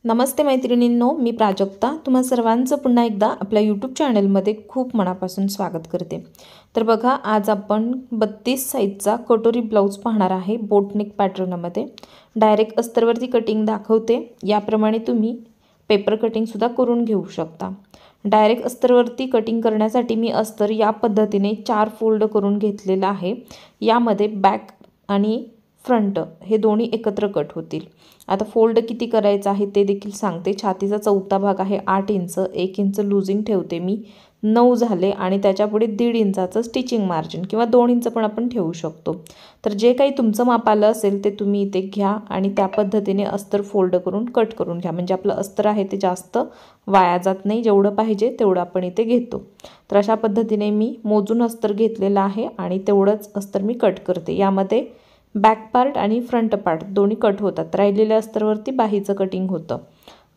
नमस्ते मैत्रिणींनो, मी प्राजक्ता तुम्हा सर्वांचं पुन्हा एकदा आपल्या यूट्यूब चॅनलमध्ये खूप मनापासून स्वागत करते। तर बघा, आज आपण 32 साईजचा कटोरी ब्लाउज पाहणार आहे बोटनेक पॅटर्नमध्ये। डायरेक्ट अस्तरवरती कटिंग दाखवते, याप्रमाणे तुम्ही पेपर कटिंगसुद्धा करून घेऊ शकता। डायरेक्ट अस्तरवरती कटिंग करण्यासाठी मी अस्तर या पद्धतीने 4 फोल्ड करून घेतलेला आहे। यामध्ये बॅक आणि फ्रंट हे दोन्ही एकत्र कट होतील। आता फोल्ड किती करायचं आहे ते देखील सांगते। छातीचा चौथा भाग आहे 8 इंच, 1 इंच लूजिंग ठेवते मी, 9 झाले आणि त्याच्यापुढे 1.5 इंचाचं स्टिचिंग मार्जिन किंवा 2 इंच पण आपण ठेवू शकतो। तर जे काही तुमचं माप आलं असेल ते तुम्ही इथे घ्या आणि त्या पद्धतीने अस्तर फोल्ड करून कट करून घ्या, म्हणजे आपलं अस्तर आहे ते जास्त वाया जात नाही, जेवढं पाहिजे तेवढं आपण इथे घेतो। तर अशा पद्धतीने मी मोजून अस्तर घेतलेलं आहे आणि तेवढंच अस्तर मी कट करते। यामध्ये बॅक पार्ट आणि फ्रंट पार्ट दोन्ही कट होतात। राहिलेल्या अस्तरवरती बाहीचं कटिंग होतं।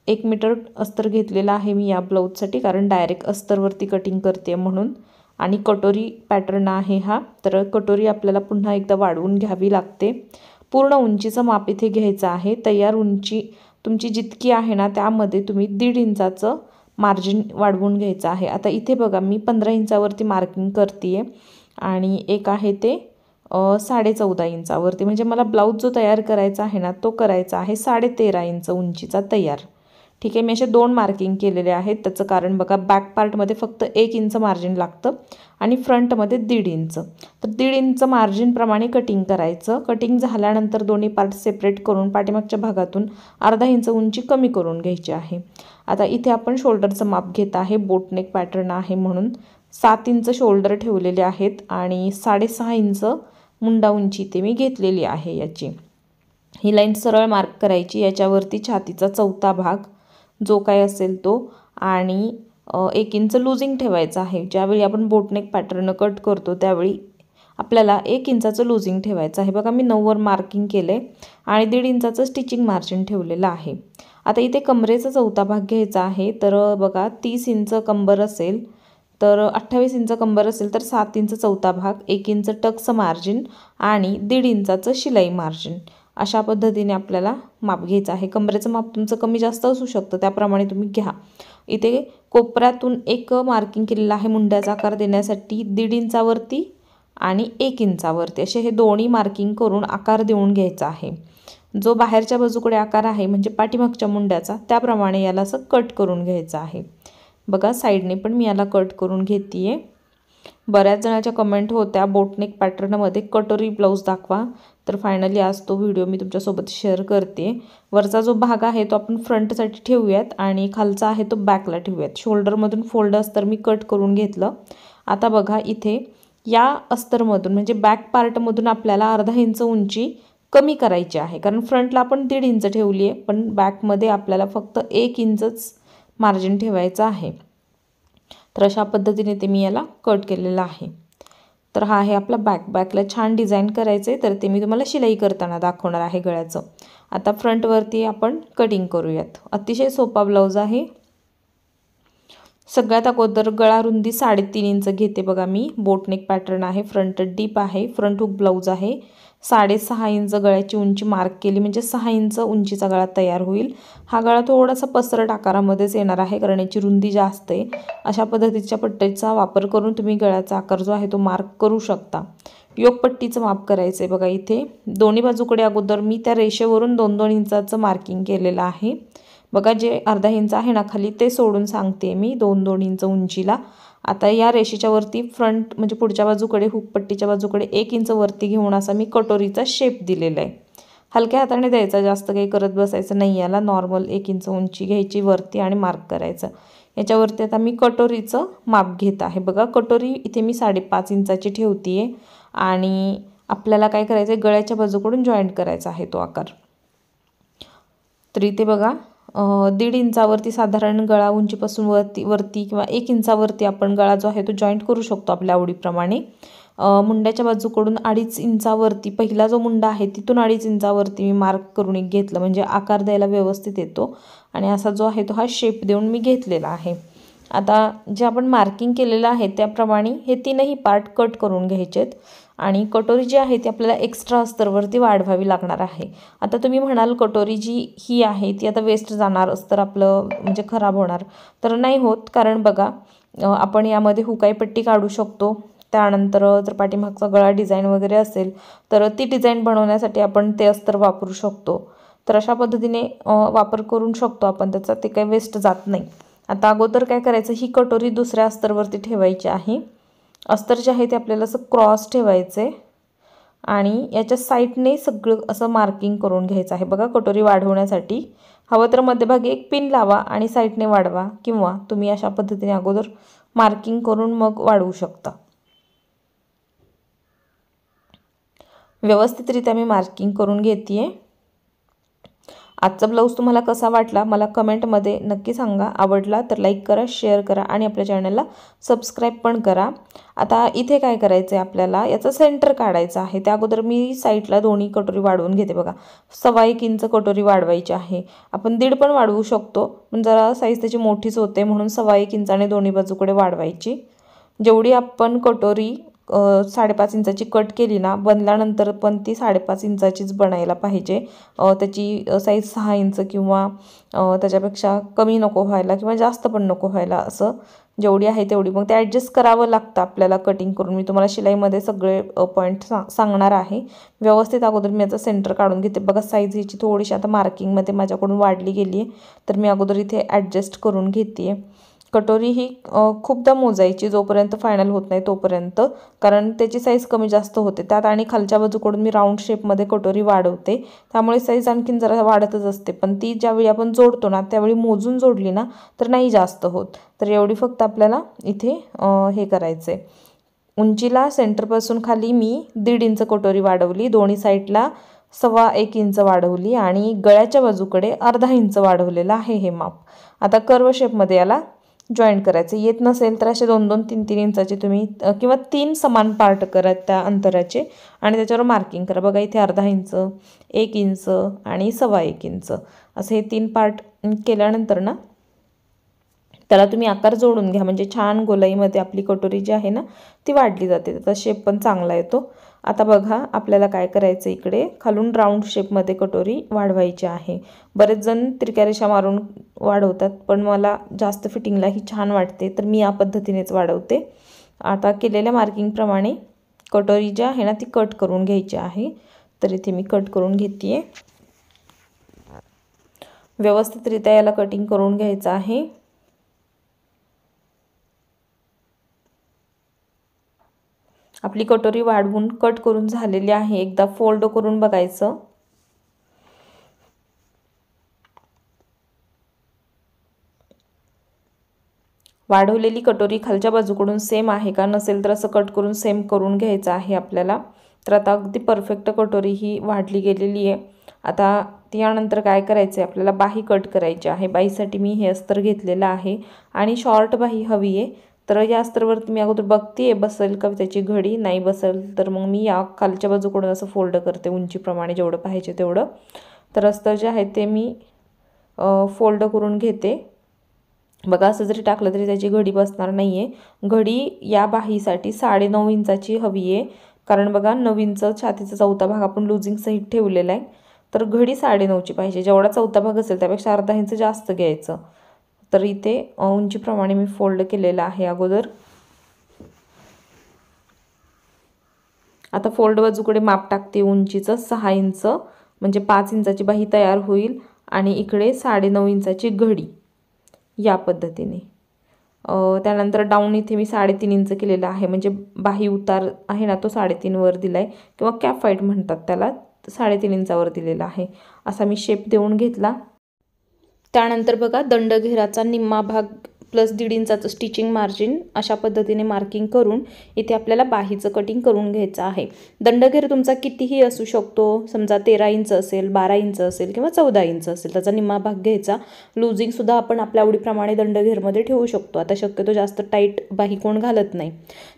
1 मीटर अस्तर घेतलेला आहे मी या ब्लाऊजसाठी, कारण डायरेक्ट अस्तरवरती कटिंग करते म्हणून। आणि कटोरी पॅटर्न आहे हा, तर कटोरी आपल्याला पुन्हा एकदा वाढवून घ्यावी लागते। पूर्ण उंचीचं माप इथे घ्यायचं आहे। तयार उंची तुमची जितकी आहे ना त्यामध्ये तुम्ही 1.5 इंचाचं मार्जिन वाढवून घ्यायचं आहे। आता इथे बघा, मी 15 इंचावरती मार्किंग करते आहे आणि एक आहे ते 14.5 इंचावरती, म्हणजे मला ब्लाऊज जो तयार करायचा आहे ना तो करायचा आहे 13.5 इंच उंचीचा तयार। ठीक आहे, मी असे 2 मार्किंग केलेले आहेत। त्याचं कारण बघा, बॅक पार्टमध्ये फक्त 1 इंच मार्जिन लागतं आणि फ्रंटमध्ये 1.5 इंच। तर 1.5 इंच मार्जिनप्रमाणे कटिंग करायचं। कटिंग झाल्यानंतर दोन्ही पार्ट सेपरेट करून पाठीमागच्या भागातून अर्धा इंच उंची कमी करून घ्यायची आहे। आता इथे आपण शोल्डरचं माप घेत आहे, बोटनेक पॅटर्न आहे म्हणून 7 इंच शोल्डर ठेवलेले आहेत आणि 6.5 इंच मुंडा उंची इथे मी घेतलेली आहे। याची ही लाईन सरळ मार्क करायची। याच्यावरती छातीचा चौथा भाग जो काय असेल तो आणि 1 इंच लूजिंग ठेवायचं आहे। ज्यावेळी आपण बोटनेक पॅटर्न कट करतो त्यावेळी आपल्याला 1 इंचाचं लूजिंग ठेवायचं आहे। बघा, मी 9 वर मार्किंग केले आणि 1.5 इंचाचं स्टिचिंग मार्जिन ठेवलेलं आहे। आता इथे कमरेचा चौथा भाग घ्यायचा आहे। तर बघा, 30 इंच कंबर असेल तर 28 इंच कंबर असेल तर 7 इंच चौथा भाग, 1 इंच टक्स मार्जिन आणि 1.5 इंचाचं शिलाई मार्जिन, अशा पद्धतीने आपल्याला माप घ्यायचं आहे। कमरेचं माप तुमचं कमी जास्त असू शकतं, त्याप्रमाणे तुम्ही घ्या। इथे कोपऱ्यातून एक मार्किंग केलेलं आहे मुंड्याचा आकार देण्यासाठी 1.5 इंचावरती आणि 1 इंचावरती, असे हे दोन्ही मार्किंग करून आकार देऊन घ्यायचा आहे। जो बाहेरच्या बाजूकडे आकार आहे म्हणजे पाठीमागच्या मुंड्याचा, त्याप्रमाणे याला असं कट करून घ्यायचं आहे। बघा, साईडने पण मी याला कट करून घेते आहे। बऱ्याच जणांच्या कमेंट होत्या बोटनेक पॅटर्नमध्ये कटोरी ब्लाऊज दाखवा, तर फायनली आज तो व्हिडिओ मी तुमच्यासोबत शेअर करते। वरचा जो भाग आहे तो आपण फ्रंटसाठी ठेवूयात आणि खालचा आहे तो बॅकला ठेवूयात। शोल्डरमधून फोल्ड अस्तर मी कट करून घेतलं। आता बघा, इथे या अस्तरमधून म्हणजे बॅक पार्टमधून आपल्याला अर्धा इंच उंची कमी करायची आहे, कारण फ्रंटला आपण 1.5 इंच ठेवली आहे, पण बॅकमध्ये आपल्याला फक्त 1 इंचच मार्जिन ठेवायचं आहे। तर अशा पद्धतीने ते मी याला कट केलेलं आहे। तर हा आहे आपला बॅकला छान डिझाईन करायचं आहे, तर ते मी तुम्हाला शिलाई करताना दाखवणार आहे गळ्याचं। आता फ्रंटवरती आपण कटिंग करूयात। अतिशय सोपा ब्लाऊज आहे। सगळ्यात अगोदर गळा रुंदी 3.5 इंच घेते। बघा, मी बोटनेक पॅटर्न आहे, फ्रंट डीप आहे, फ्रंट हुक ब्लाऊज आहे। 6.5 इंच गळ्याची उंची मार्क केली म्हणजे 6 इंच उंचीचा गळा तयार होईल। हा गळा थोडासा पसरट आकारामध्येच येणार आहे, कारण याची रुंदी जास्त आहे। अशा पद्धतीच्या पट्टीचा वापर करून तुम्ही गळ्याचा आकार जो आहे तो मार्क करू शकता। योगपट्टीचं माप करायचं आहे। बघा, इथे दोन्ही बाजूकडे अगोदर मी त्या रेषेवरून 2-2 इंचाचं मार्किंग केलेलं आहे। बघा, जे अर्धा इंच आहे ना खाली ते सोडून सांगते मी 2-2 इंच उंचीला। आता या रेषेच्या वरती फ्रंट म्हणजे पुढच्या बाजूकडे हुकपट्टीच्या बाजूकडे 1 इंच वरती घेऊन असा मी कटोरीचा शेप दिलेला आहे। हलक्या हाताने द्यायचा, जास्त काही करत बसायचं नाही याला। नॉर्मल 1 इंच उंची घ्यायची वरती आणि मार्क करायचं। याच्यावरती आता मी कटोरीचं माप घेत आहे। बघा, कटोरी इथे मी 5.5 इंचाची ठेवते आहे आणि आपल्याला काय करायचं आहे, गळ्याच्या बाजूकडून जॉईंट करायचा आहे तो आकार। तर इथे बघा, 1.5 इंचावरती साधारण गळा उंचीपासून वरती किंवा 1 इंचावरती आपण गळा जो आहे तो जॉईंट करू शकतो आपल्या आवडीप्रमाणे। मुंड्याच्या बाजूकडून 2.5 इंचावरती पहिला जो मुंडा आहे तिथून 2.5 इंचावरती मी मार्क करून एक घेतलं, म्हणजे आकार द्यायला व्यवस्थित येतो। आणि असा जो आहे तो हा शेप देऊन मी घेतलेला आहे। आता जे आपण मार्किंग केलेलं आहे त्याप्रमाणे हे तीनही पार्ट कट करून घ्यायचेत आणि कटोरी जी आहे ती आपल्याला एक्स्ट्रा अस्तरवरती वाढवावी लागणार आहे। आता तुम्ही म्हणाल कटोरी जी ही आहे ती आता वेस्ट जाणार, अस्तर आपलं म्हणजे खराब होणार, तर नाही होत। कारण बघा आपण यामध्ये हुकाई पट्टी काढू शकतो, त्यानंतर जर पाठीमागचा गळा डिझाईन वगैरे असेल तर ती डिझाईन बनवण्यासाठी आपण ते अस्तर वापरू शकतो। तर अशा पद्धतीने वापर करू शकतो आपण त्याचा, ते काही वेस्ट जात नाही। आता अगोदर काय करायचं, ही कटोरी दुसऱ्या अस्तरवरती ठेवायची आहे। अस्तर जे आहे ते आपल्याला असं क्रॉस ठेवायचे आणि याच्या साईडने सगळं असं मार्किंग करून घ्यायचं आहे। बघा कटोरी वाढवण्यासाठी हवं तर मध्यभागी एक पिन लावा आणि साईडने वाढवा, किंवा तुम्ही अशा पद्धतीने अगोदर मार्किंग करून मग वाढवू शकता। व्यवस्थितरित्या मी मार्किंग करून घेतेय। आजचा ब्लाऊज तुम्हाला कसा वाटला मला कमेंटमध्ये नक्की सांगा। आवडला तर लाईक करा, शेअर करा आणि आपल्या चॅनलला सबस्क्राईब पण करा। आता इथे काय करायचं आहे, आपल्याला याचा सेंटर काढायचा आहे। त्या अगोदर मी साईडला दोन्ही कटोरी वाढवून घेते। बघा 1.25 इंच कटोरी वाढवायची आहे। आपण 1.5 पण वाढवू शकतो, पण जरा साईज त्याची मोठीच होते म्हणून 1.25 इंचाने दोन्ही बाजूकडे वाढवायची। जेवढी आपण कटोरी 5.5 इंचाची कट केली ना, बनल्यानंतर पण ती 5.5 इंचाचीच बनायला पाहिजे। त्याची साईज 6 इंच किंवा त्याच्यापेक्षा कमी नको व्हायला किंवा जास्त पण नको व्हायला, असं जेवढी आहे तेवढी मग ते ॲडजस्ट करावं लागतं आपल्याला कटिंग करून। मी तुम्हाला शिलाईमध्ये सगळे पॉईंट सांगणार आहे। व्यवस्थित अगोदर मी याचा सेंटर काढून घेते। बघा साईज हिची थोडीशी आता मार्किंगमध्ये माझ्याकडून वाढली गेली आहे, तर मी अगोदर इथे ॲडजस्ट करून घेते। कटोरी ही खूपदा मोजायची जोपर्यंत फायनल होत नाही तोपर्यंत, कारण त्याची साईज कमी जास्त होते त्यात, आणि खालच्या बाजूकडून मी राऊंड शेपमध्ये कटोरी वाढवते त्यामुळे साईज आणखीन जरा वाढतच असते। पण ती ज्यावेळी आपण जोडतो ना त्यावेळी मोजून जोडली ना तर नाही जास्त होत। तर एवढी फक्त आपल्याला इथे हे करायचं आहे। उंचीला सेंटरपासून खाली मी 1.5 इंच कटोरी वाढवली, दोन्ही साईडला 1.25 इंच वाढवली आणि गळ्याच्या बाजूकडे 1/2 इंच वाढवलेलं आहे हे माप। आता कर्व शेपमध्ये याला जॉईंट करायचं। येत नसेल तर असे 2-2, 3-3 इंचाचे तुम्ही किंवा 3 समान पार्ट करा त्या अंतराचे आणि त्याच्यावर मार्किंग करा। बघा इथे 1/2 इंच, 1 इंच आणि 1.25 इंच असे हे 3 पार्ट केल्यानंतर ना त्याला तुम्ही आकार जोडून घ्या, म्हणजे छान गोलाईमध्ये आपली कटोरी जी आहे ना ती वाढली जाते, त्याचा शेप पण चांगला येतो। आता बघा आपल्याला काय करायचं, इकडे खालून राऊंड शेपमध्ये कटोरी वाढवायची आहे। बरेच जण तिरक्या रेषा मारून वाढवतात, पण मला जास्त फिटिंगला ही छान वाटते तर मी या पद्धतीनेच वाढवते। आता केलेल्या मार्किंगप्रमाणे कटोरी जी आहे ना ती कट करून घ्यायची आहे, तर इथे मी कट करून घेते। व्यवस्थितरित्या याला कटिंग करून घ्यायचं आहे। आपली कटोरी वाढवून कट करून झालेली आहे, एकदा फोल्ड करून बघायचं। वाढवलेली कटोरी खालच्या बाजूकडून सेम आहे का, नसेल तर असं कट करून सेम करून घ्यायचं आहे आपल्याला। तर आता अगदी परफेक्ट कटोरी ही वाढली गेलेली आहे। आता त्यानंतर काय करायचं आहे, आपल्याला बाही कट करायची आहे। बाहीसाठी मी हे अस्तर घेतलेलं आहे आणि शॉर्ट बाही हवी आहे, तर या अस्तरवरती मी अगोदर बघते बसेल का त्याची घडी, नाही बसेल तर मग मी या खालच्या बाजूकडून असं फोल्ड करते उंचीप्रमाणे जेवढं पाहिजे तेवढं। तर अस्तर जे आहे ते मी फोल्ड करून घेते। बघा असं जरी टाकलं तरी त्याची घडी बसणार नाही आहे। घडी या बाहीसाठी 9.5 इंचाची हवी आहे, कारण बघा 9 इंच छातीचा चौथा भाग आपण लुजिंग सहित ठेवलेला आहे, तर घडी 9.5ची पाहिजे। जेवढा चौथा भाग असेल त्यापेक्षा 1/2 इंच जास्त घ्यायचं। तर इथे उंचीप्रमाणे मी फोल्ड केलेला आहे अगोदर। आता फोल्ड बाजूकडे माप टाकते उंचीचं 6 इंच, म्हणजे 5 इंचाची बाही तयार होईल आणि इकडे 9.5 इंचाची घडी या पद्धतीने। त्यानंतर डाऊन इथे मी 3.5 इंच केलेला आहे, म्हणजे बाही उतार आहे ना तो 3.5 वर दिलाय किंवा कॅप फाईट म्हणतात त्याला, 3.5 इंचावर दिलेला आहे। असा मी शेप देऊन घेतला। त्यानंतर बघा दंडघेराचा निम्मा भाग प्लस 1.5 इंचाचं स्टिचिंग मार्जिन अशा पद्धतीने मार्किंग करून इथे आपल्याला बाहीचं कटिंग करून घ्यायचं आहे। दंडघेर तुमचा कितीही असू शकतो, समजा 13 इंच असेल, 12 इंच असेल किंवा 14 इंच असेल, त्याचा निम्मा भाग घ्यायचा। लुजिंग सुद्धा आपण आपल्या आवडीप्रमाणे दंडघेरमध्ये ठेवू शकतो। आता शक्यतो जास्त टाईट बाही कोण घालत नाही।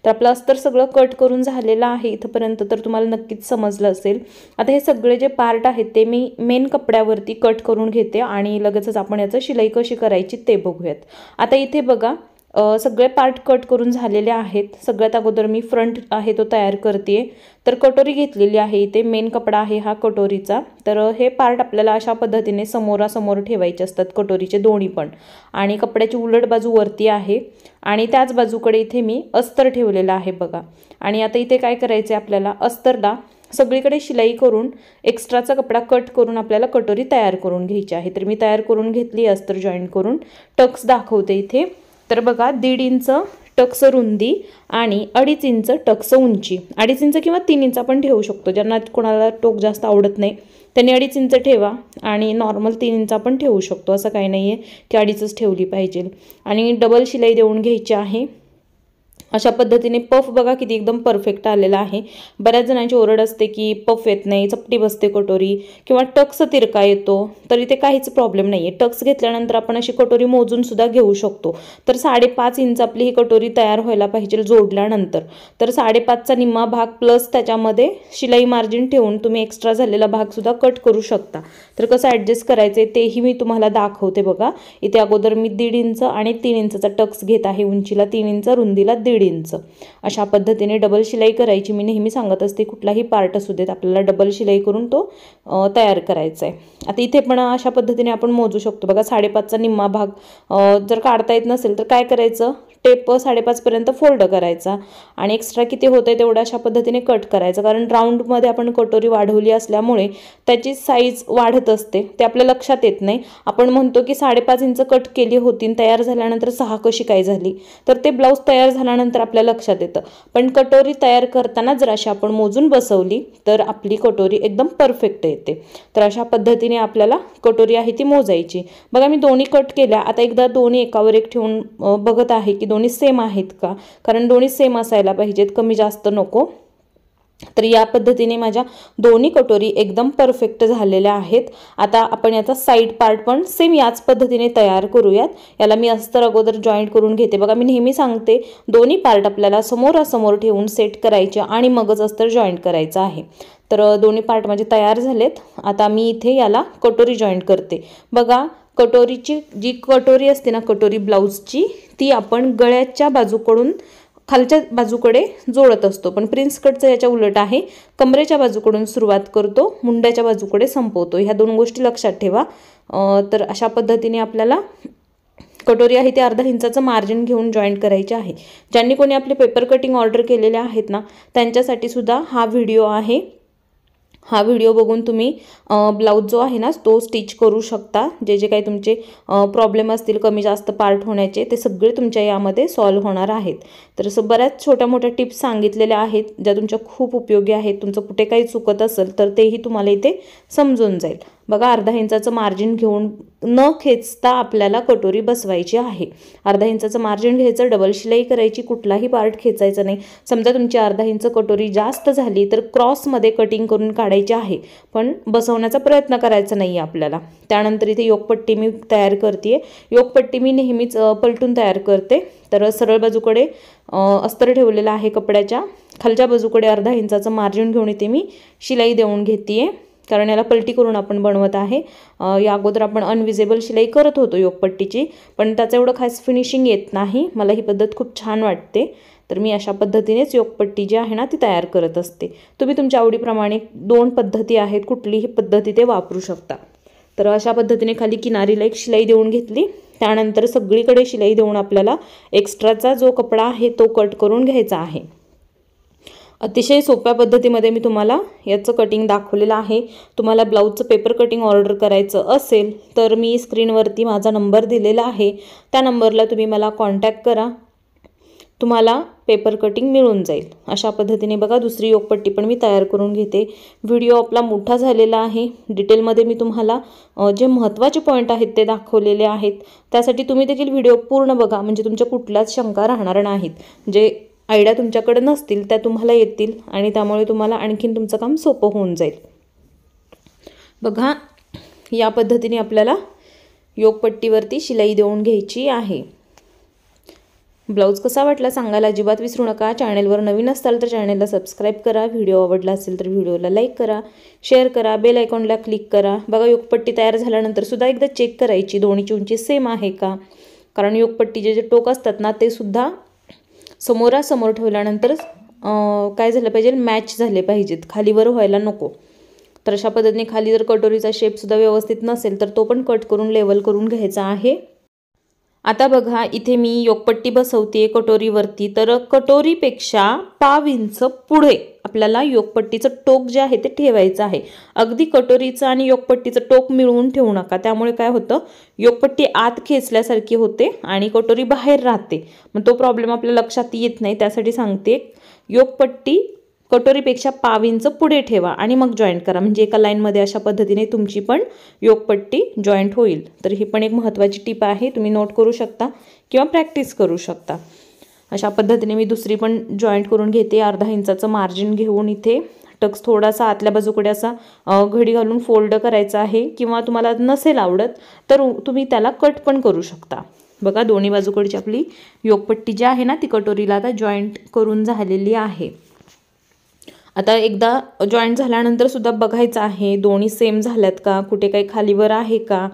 तर आपलं अस्तर सगळं कट करून झालेलं आहे इथपर्यंत, तर तुम्हाला नक्कीच समजलं असेल। आता हे सगळे जे पार्ट आहेत ते मी मेन कपड्यावरती कट करून घेते आणि लगेचच आपण याचं शिलाई कशी करायची ते बघूयात। आता इथे बघा सगळे पार्ट कट करून झालेले आहेत। सगळ्यात अगोदर मी फ्रंट आहे तो तयार करते। तर कटोरी घेतलेली आहे, इथे मेन कपडा आहे हा कटोरीचा। तर हे पार्ट आपल्याला अशा पद्धतीने समोरासमोर ठेवायचे असतात कटोरीचे दोन्ही पण, आणि कपड्याची उलट बाजू वरती आहे आणि त्याच बाजूकडे इथे मी अस्तर ठेवलेला आहे बघा। आणि आता इथे काय करायचे आपल्याला, अस्तरला सगळीकडे शिलाई करून एक्स्ट्राचा कपडा कट करून आपल्याला कटोरी तयार करून घ्यायची आहे। तर मी तयार करून घेतली अस्तर जॉईंट करून। टक्स दाखवते इथे। तर बघा 1.5 इंच टक्स रुंदी आणि 2.5 इंच टक्स उंची, 2.5 इंच किंवा 3 इंच आपण ठेवू शकतो। ज्यांना कोणाला टोक जास्त आवडत नाही त्यांनी 2.5 इंच ठेवा आणि नॉर्मल 3 इंच आपण ठेवू शकतो, असं काही नाही आहे की 2.5च ठेवली पाहिजे। आणि डबल शिलाई देऊन घ्यायची आहे। अशा पद्धतीने पफ बघा किती एकदम परफेक्ट आलेला आहे। बऱ्याच जणांची ओरड असते की पफ येत नाही, चपटी बसते कटोरी किंवा टक्स तिरका येतो, तर इथे काहीच प्रॉब्लेम नाही आहे। टक्स घेतल्यानंतर आपण अशी कटोरी मोजून सुद्धा घेऊ शकतो। तर 5.5 इंच आपली ही कटोरी तयार व्हायला पाहिजे जोडल्यानंतर। तर 5.5चा निम्मा भाग प्लस त्याच्यामध्ये शिलाई मार्जिन ठेवून तुम्ही एक्स्ट्रा झालेला भाग सुद्धा कट करू शकता। तर कसं ॲडजस्ट करायचे तेही मी तुम्हाला दाखवते बघा। इथे अगोदर मी 1.5 इंच आणि 3 इंचचा टक्स घेत आहे, उंचीला 3 इंच रुंदीला 1.5 इंच। अशा पद्धतीने डबल शिलाई करायची। मी नेहमी सांगत असते कुठलाही पार्ट असू देत आपल्याला डबल शिलाई करून तो तयार करायचा आहे। आता इथे पण अशा पद्धतीने आपण मोजू शकतो बघा। 5.5चा निम्मा भाग जर काढता येत नसेल तर काय करायचं, टेप 5.5 पर्यंत फोल्ड करायचा आणि एक्स्ट्रा किती होतंय तेवढं अशा पद्धतीने कट करायचं। कारण राऊंडमध्ये आपण कटोरी वाढवली असल्यामुळे त्याची साईज वाढत असते, ते आपल्या लक्षात येत नाही। आपण म्हणतो की 5.5 इंच कट केली होती, तयार झाल्यानंतर 6 कशी काय झाली, तर ते ब्लाऊज तयार झाल्यानंतर आपल्या लक्षात येतं। पण कटोरी तयार करताना जर अशी आपण मोजून बसवली तर आपली कटोरी एकदम परफेक्ट येते। तर अशा पद्धतीने आपल्याला कटोरी आहे ती मोजायची बघा। मी दोन्ही कट केल्या। आता एकदा दोन्ही एकावर एक ठेवून बघत आहे की दोन्ही सेम आहेत का, कारण दोन्ही सेम असायला पाहिजेत, कमी जास्त नको। तर या पद्धतीने माझ्या दोन्ही कटोरी एकदम परफेक्ट झालेल्या आहेत। आता आपण याचा साइड पार्ट पण सेम याच पद्धतीने तयार करूयात। याला मी अस्तर अगोदर जॉईंट करून घेते बघा। मी नेहमी सांगते दोन्ही पार्ट आपल्याला समोरासमोर ठेवून सेट करायचे आणि मगच अस्तर जॉईंट करायचं आहे। तर दोन्ही पार्ट माझे तयार झालेत। आता मी इथे याला कटोरी जॉईंट करते बघा। कटोरीची जी कटोरी असते ना कटोरी ब्लाऊजची, ती आपण गळ्याच्या बाजूकडून खालच्या बाजूकडे जोडत असतो, पण प्रिन्स कटचं याच्या उलट आहे। कमरेच्या बाजूकडून सुरुवात करतो, मुंड्याच्या बाजूकडे संपवतो। ह्या दोन गोष्टी लक्षात ठेवा। तर अशा पद्धतीने आपल्याला कटोरी आहे ते 1/2 इंचाचं मार्जिन घेऊन जॉईंट करायचे आहे। ज्यांनी कोणी आपले पेपर कटिंग ऑर्डर केलेले आहेत ना त्यांच्यासाठी सुद्धा हा व्हिडिओ आहे। हा व्हिडिओ बघून तुम्ही ब्लाऊज जो आहे ना तो स्टिच करू शकता। जे जे काही तुमचे प्रॉब्लेम असतील कमी जास्त पार्ट होण्याचे ते सगळे तुमच्या यामध्ये सॉल्व्ह होणार आहेत। तर असं बऱ्याच छोट्या मोठ्या टिप्स सांगितलेल्या आहेत ज्या तुमच्या खूप उपयोगी आहेत। तुमचं कुठे काही चुकत असेल तर तेही तुम्हाला इथे समजून जाईल बघा। 1/2 इंचाचं मार्जिन घेऊन न खेचता आपल्याला कटोरी बसवायची आहे। 1/2 इंचाचं मार्जिन घ्यायचं, डबल शिलाई करायची, कुठलाही पार्ट खेचायचा नाही। समजा तुमची 1/2 इंच कटोरी जास्त झाली तर क्रॉसमध्ये कटिंग करून काढायची आहे, पण बसवण्याचा प्रयत्न करायचा नाही आपल्याला। त्यानंतर इथे योकपट्टी मी तयार करते। योकपट्टी मी नेहमीच पलटून तयार करते। तर सरळ बाजूकडे अस्तर ठेवलेला आहे कपड्याच्या, खालच्या बाजूकडे 1/2 इंचाचं मार्जिन घेऊन इथे मी शिलाई देऊन घेते, कारण याला पलटी करून आपण बनवत आहे। या अगोदर आपण अनविजिबल शिलाई करत होतो योकपट्टीची, पण त्याचं एवढं खास फिनिशिंग येत नाही। मला ही पद्धत खूप छान वाटते। तर मी अशा पद्धतीनेच योकपट्टी जी आहे ना ती तयार करत असते। तुम्ही तुमच्या आवडीप्रमाणे 2 पद्धती आहेत, कुठलीही पद्धती ते वापरू शकता। तर अशा पद्धतीने खाली किनारीला एक शिलाई देऊन घेतली। त्यानंतर सगळीकडे शिलाई देऊन आपल्याला एक्स्ट्राचा जो कपडा आहे तो कट करून घ्यायचा आहे। अतिशय सोप्या पद्धतीमध्ये मी तुम्हाला याचं कटिंग दाखवलेलं आहे। तुम्हाला ब्लाऊजचं पेपर कटिंग ऑर्डर करायचं असेल तर मी स्क्रीनवरती माझा नंबर दिलेला आहे, त्या नंबरला तुम्ही मला कॉन्टॅक्ट करा, तुम्हाला पेपर कटिंग मिळून जाईल। अशा पद्धतीने बघा दुसरी योकपट्टी पण मी तयार करून घेते। व्हिडिओ आपला मोठा झालेला आहे, डिटेलमध्ये मी तुम्हाला जे महत्त्वाचे पॉईंट आहेत ते दाखवलेले आहेत। त्यासाठी तुम्ही देखील व्हिडिओ पूर्ण बघा, म्हणजे तुमच्या कुठल्याच शंका राहणार नाहीत। जे आयडिया तुमच्याकडे नसतील त्या तुम्हाला येतील आणि त्यामुळे तुम्हाला आणखीन तुमचं काम सोपं होऊन जाईल। बघा या पद्धतीने आपल्याला योकपट्टीवरती शिलाई देऊन घ्यायची आहे। ब्लाऊज कसा वाटला सांगायला अजिबात विसरू नका। चॅनलवर नवीन असाल तर चॅनलला सबस्क्राईब करा, व्हिडिओ आवडला असेल तर व्हिडिओला लाईक करा, शेअर करा, बेल आयकॉनला क्लिक करा। बघा योकपट्टी तयार झाल्यानंतर सुद्धा एकदा चेक करायची दोन्हीची उंची सेम आहे का, कारण योगपट्टीचे जे टोक असतात ना ते सुद्धा समोरासमोर ठेवल्यानंतर काय झालं पाहिजे, मॅच झाले पाहिजेत, खालीवर व्हायला नको. तर अशा पद्धतीने खाली जर कटोरीचा शेपसुद्धा व्यवस्थित नसेल तर तो पण कट करून लेवल करून घ्यायचा आहे. आता बघा इथे मी योगपट्टी बसवते कटोरीवरती, तर कटोरीपेक्षा 1/2 इंच पुढे आपल्याला योगपट्टीचं टोक जे आहे ते ठेवायचं आहे. अगदी कटोरीचं आणि योगपट्टीचं टोक मिळवून ठेवू नका, त्यामुळे काय होतं, योगपट्टी आत खेचल्यासारखी होते आणि कटोरी बाहेर राहते, मग तो प्रॉब्लेम आपल्या लक्षात येत नाही. त्यासाठी सांगते, योगपट्टी कटोरीपेक्षा 1/2 इंच पुढे ठेवा आणि मग जॉईंट करा, म्हणजे एका लाईनमध्ये अशा पद्धतीने तुमची पण योगपट्टी जॉईंट होईल. तर ही पण एक महत्त्वाची टिप आहे, तुम्ही नोट करू शकता किंवा प्रॅक्टिस करू शकता. अशा पद्धतीने मी दुसरी पण जॉईंट करून घेते. अर्धा इंचाचं मार्जिन घेऊन इथे टक्स थोडासा आतल्या बाजूकडे असा घडी घालून फोल्ड करायचा आहे, किंवा तुम्हाला नसेल आवडत तर तुम्ही त्याला कट पण करू शकता. बघा दोन्ही बाजूकडची आपली योगपट्टी जी आहे ना ती कटोरीला आता जॉईंट करून झालेली आहे. आता एकदा जॉईंट झाल्यानंतर सुद्धा बघायचं आहे दोन्ही सेम झाल्यात का, कुठे काही खालीवर आहे का.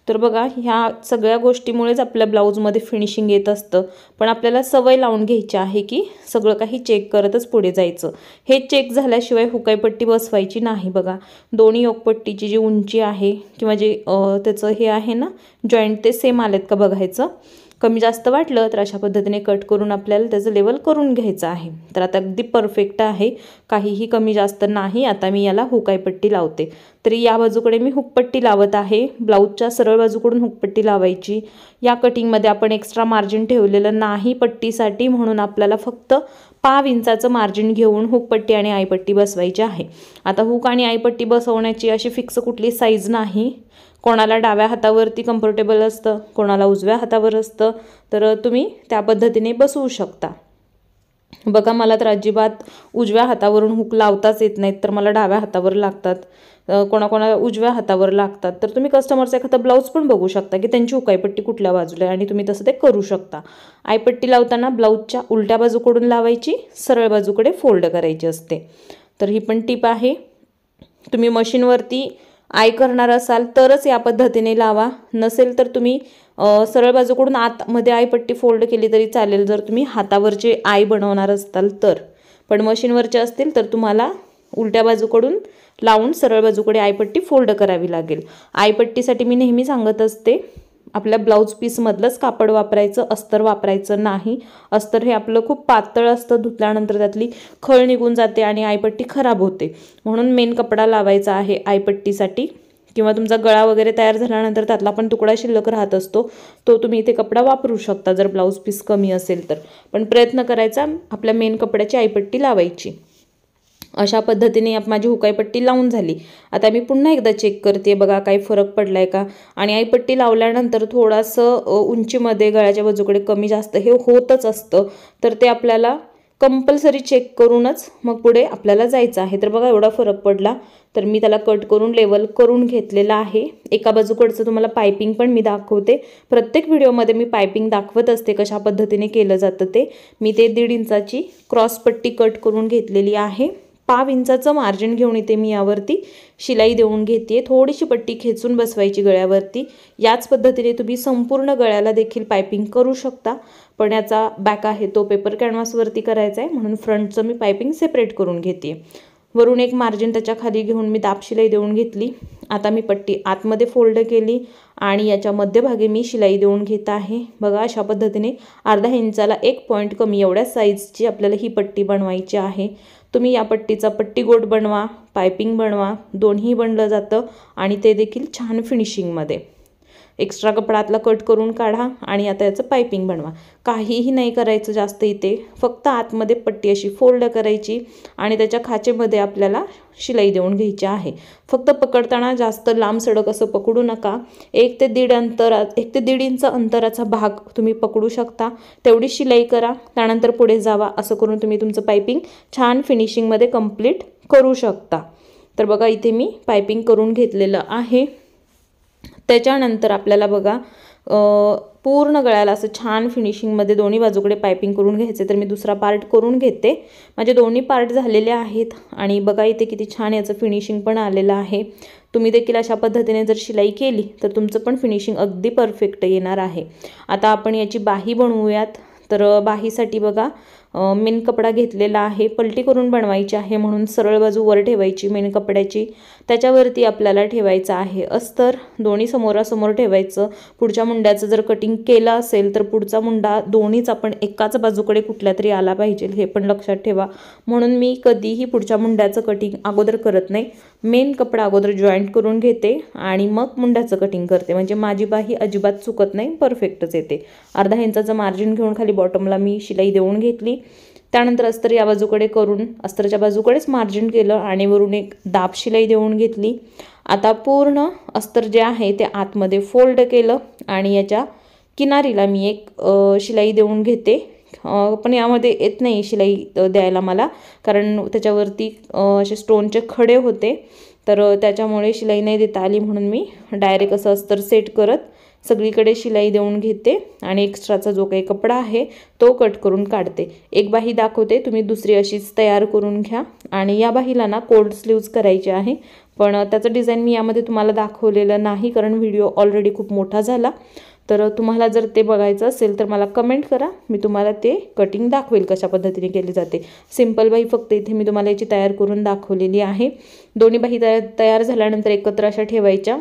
तर बघा ह्या सगळ्या गोष्टीमुळेच आपल्या ब्लाऊजमध्ये फिनिशिंग येत असतं, पण आपल्याला सवय लावून घ्यायची आहे की सगळं काही चेक करतच पुढे जायचं. हे चेक झाल्याशिवाय हुकाईपट्टी बसवायची नाही. बघा दोन्ही योगपट्टीची जी उंची आहे किंवा जे त्याचं हे आहे ना जॉईंट ते सेम आलेत का बघायचं. कमी जास्त वाटलं तर अशा पद्धतीने कट करून आपल्याला त्याचं लेवल करून घ्यायचं आहे. तर आता अगदी परफेक्ट आहे, काहीही कमी जास्त नाही. आता मी याला हुकाईपट्टी लावते. तरी या बाजूकडे मी हुकपट्टी लावत आहे, ब्लाऊजच्या सरळ बाजूकडून हुकपट्टी लावायची. या कटिंगमध्ये आपण एक्स्ट्रा मार्जिन ठेवलेलं नाही पट्टीसाठी, म्हणून आपल्याला फक्त 1/2 इंचाचं मार्जिन घेऊन हुकपट्टी आणि आईपट्टी बसवायची आहे. आता हुक आणि आईपट्टी बसवण्याची अशी फिक्स कुठली साईज नाही. कोणाला डाव्या हातावरती कम्फर्टेबल असतं, कोणाला उजव्या हातावर असतं, तर तुम्ही त्या पद्धतीने बसवू शकता. बघा मला तर अजिबात उजव्या हातावरून हुक लावताच येत नाहीत, तर मला डाव्या हातावर लागतात. कोणाकोणाला उजव्या हातावर लागतात. तर तुम्ही कस्टमरचा एखादा ब्लाऊज पण बघू शकता की त्यांची हुकाईपट्टी कुठल्या बाजूला आहे आणि तुम्ही तसं ते करू शकता. आईपट्टी लावताना ब्लाऊजच्या उलट्या बाजूकडून लावायची, सरळ बाजूकडे फोल्ड करायची असते. तर ही पण टिप आहे. तुम्ही मशीनवरती आय करणार असाल तरच या पद्धतीने लावा, नसेल तर तुम्ही सरळ बाजूकडून आतमध्ये आईपट्टी फोल्ड केली तरी चालेल जर तुम्ही हातावरचे आय बनवणार असाल तर. पण मशीनवरचे असतील तर तुम्हाला उलट्या बाजूकडून लावून सरळ बाजूकडे आईपट्टी फोल्ड करावी लागेल. आईपट्टीसाठी मी नेहमी सांगत असते, आपल्या ब्लाऊज पीसमधलंच कापड वापरायचं, अस्तर वापरायचं नाही. अस्तर हे आपलं खूप पातळ असतं, धुतल्यानंतर त्यातली खळ निघून जाते आणि आईपट्टी खराब होते. म्हणून मेन कपडा लावायचा आहे आईपट्टीसाठी. किंवा तुमचा गळा वगैरे तयार झाल्यानंतर त्यातला पण तुकडा शिल्लक राहत असतो, तो तुम्ही इथे कपडा वापरू शकता जर ब्लाऊज पीस कमी असेल तर. पण प्रयत्न करायचा आपल्या मेन कपड्याची आईपट्टी लावायची. अशा पद्धतीने माझी हुकाईपट्टी लावून झाली. आता मी पुन्हा एकदा चेक करते, बघा काही फरक पडलाय का. आणि आईपट्टी लावल्यानंतर थोडंसं उंचीमध्ये गळ्याच्या बाजूकडे कमी जास्त हे होतच असतं, तर ते आपल्याला कंपल्सरी चेक करूनच मग पुढे आपल्याला जायचं आहे. तर बघा एवढा फरक पडला, तर मी त्याला कट करून लेवल करून घेतलेला आहे. एका बाजूकडचं तुम्हाला पायपिंग पण मी दाखवते. प्रत्येक व्हिडिओमध्ये मी पायपिंग दाखवत असते कशा पद्धतीने केलं जातं ते. मी ते 1.5 इंचाची क्रॉसपट्टी कट करून घेतलेली आहे. 1/2 इंचाचं मार्जिन घेऊन इथे मी यावरती शिलाई देऊन घेते. थोडीशी पट्टी खेचून बसवायची गळ्यावरती. याच पद्धतीने तुम्ही संपूर्ण गळ्याला देखील पायपिंग करू शकता, पण याचा बॅक आहे तो पेपर कॅनव्हासवरती करायचा आहे, म्हणून फ्रंटचं मी पायपिंग सेपरेट करून घेते. वरून एक मार्जिन त्याच्या खाली घेऊन मी दाब शिलाई देऊन घेतली. आता मी पट्टी आतमध्ये फोल्ड केली आणि याच्या मध्यभागी मी शिलाई देऊन घेत आहे. बघा अशा पद्धतीने अर्धा इंचाला 1 पॉईंट कमी एवढ्या साईजची आपल्याला ही पट्टी बनवायची आहे. तुम्ही या पट्टीचा पट्टी गोट बनवा, पायपिंग बनवा, दोन्ही बनलं जातं आणि ते देखील छान फिनिशिंगमध्ये. एक्स्ट्रा कपडातला कट करून काढा आणि आता याचं पायपिंग बनवा. काहीही नाही करायचं जास्त इथे, फक्त आतमध्ये पट्टी अशी फोल्ड करायची आणि त्याच्या खाचेमध्ये आपल्याला शिलाई देऊन घ्यायची आहे. फक्त पकडताना जास्त लांब सडक असं पकडू नका. 1 ते 1.5 इंच अंतराचा भाग तुम्ही पकडू शकता, तेवढी शिलाई करा, त्यानंतर पुढे जावा. असं करून तुम्ही तुमचं पायपिंग छान फिनिशिंगमध्ये कंप्लीट करू शकता. तर बघा इथे मी पायपिंग करून घेतलेलं आहे. त्याच्यानंतर आपल्याला बघा पूर्ण गळ्याला असं छान फिनिशिंगमध्ये दोन्ही बाजूकडे पायपिंग करून घ्यायचे. तर मी दुसरा पार्ट करून घेते. माझे दोन्ही पार्ट झालेले आहेत आणि बघा इथे किती छान याचं फिनिशिंग पण आलेलं आहे. तुम्ही देखील अशा पद्धतीने जर शिलाई केली तर तुमचं पण फिनिशिंग अगदी परफेक्ट येणार आहे। आता आपण याची बाही बनवूयात। तर बाहीसाठी बघा मेन कपडा घेतलेला आहे, पलटी करून बनवायची आहे म्हणून सरळ बाजू वर ठेवायची मेन कपड्याची, त्याच्यावरती आपल्याला ठेवायचं आहे अस्तर, दोन्ही समोरासमोर ठेवायचं। पुढच्या मुंड्याचं जर कटिंग केलं असेल तर पुढचा मुंडा दोन्हीच आपण एकाच बाजूकडे कुठल्या तरी आला पाहिजे, हे पण लक्षात ठेवा। म्हणून मी कधीही पुढच्या मुंड्याचं कटिंग अगोदर करत नाही, मेन कपडा अगोदर जॉईंट करून घेते आणि मग मुंड्याचं कटिंग करते, म्हणजे माझी बाही अजिबात चुकत नाही, परफेक्टच येते। अर्धा इंचाचं मार्जिन घेऊन खाली बॉटमला मी शिलाई देऊन घेतली। त्यानंतर अस्तर या बाजूकडे करून अस्तरच्या बाजूकडेच मार्जिन केलं आणि वरून एक दाब शिलाई देऊन घेतली। आता पूर्ण अस्तर जे आहे ते आतमध्ये फोल्ड केलं आणि याच्या किनारीला मी एक शिलाई देऊन घेते, पण यामध्ये येत नाही शिलाई द्यायला मला, कारण त्याच्यावरती असे स्टोनचे खडे होते, तर त्याच्यामुळे शिलाई नाही देता आली, म्हणून मी डायरेक्ट असं अस्तर सेट करत सगळीकडे शिलाई देऊन घेते आणि एक्स्ट्राचा जो काही कपडा आहे तो कट करून काढते। एक बाही दाखवते, तुम्ही दुसरी अशीच तयार करून घ्या। आणि या बाहीला ना कोल्ड स्लीव्ज करायचे आहे, पण त्याचं डिझाईन मी यामध्ये तुम्हाला दाखवलेलं नाही, कारण व्हिडिओ ऑलरेडी खूप मोठा झाला। तर तुम्हाला जर ते बघायचं असेल तर मला कमेंट करा, मी तुम्हाला ते कटिंग दाखवेल कशा पद्धतीने केली जाते। सिंपल बाही फक्त इथे मी तुम्हाला याची तयार करून दाखवलेली आहे। दोन्ही बाही तयार झाल्यानंतर एकत्र अशा ठेवायच्या,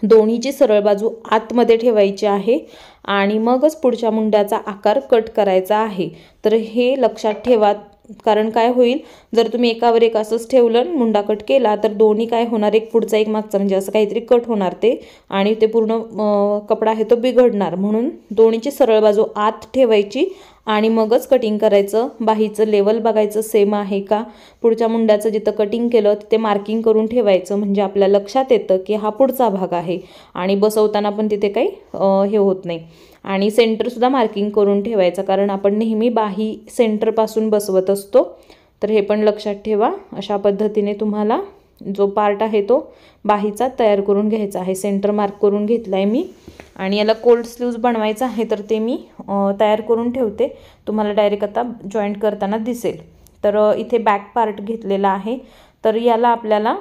दोन्हीची सरळ बाजू आतमध्ये ठेवायची आहे आणि मगच पुढच्या मुंड्याचा आकार कट करायचा आहे। तर हे लक्षात ठेवा, कारण काय होईल जर तुम्ही एकावर एक असंच ठेवलं मुंडा कट केला तर दोन्ही काय होणार, एक पुढचा एक मागचा, म्हणजे असं काहीतरी कट होणार ते आणि ते पूर्ण कपडा आहे तो बिघडणार। म्हणून दोन्हीची सरळ बाजू आत ठेवायची आणि मगच कटिंग करायचं। बाहीचं लेवल बघायचं सेम आहे का, पुढच्या मुंड्याचं जिथं कटिंग केलं तिथे मार्किंग करून ठेवायचं, म्हणजे आपल्या लक्षात येतं की हा पुढचा भाग आहे आणि बसवताना पण तिथे काही हे होत नाही। आणि सेंटरसुद्धा मार्किंग करून ठेवायचं, कारण आपण नेहमी बाही सेंटरपासून बसवत असतो, तर हे पण लक्षात ठेवा। अशा पद्धतीने तुम्हाला जो पार्ट आहे तो बाहीचा तयार करून घ्यायचा आहे। सेंटर मार्क करून घेतला आहे मी आणि याला कोल्ड स्लीव्ज बनवायचं आहे, तर ते मी तयार करून ठेवते, तुम्हाला डायरेक्ट आता जॉईंट करताना दिसेल। तर इथे बॅक पार्ट घेतलेला आहे, तर याला आपल्याला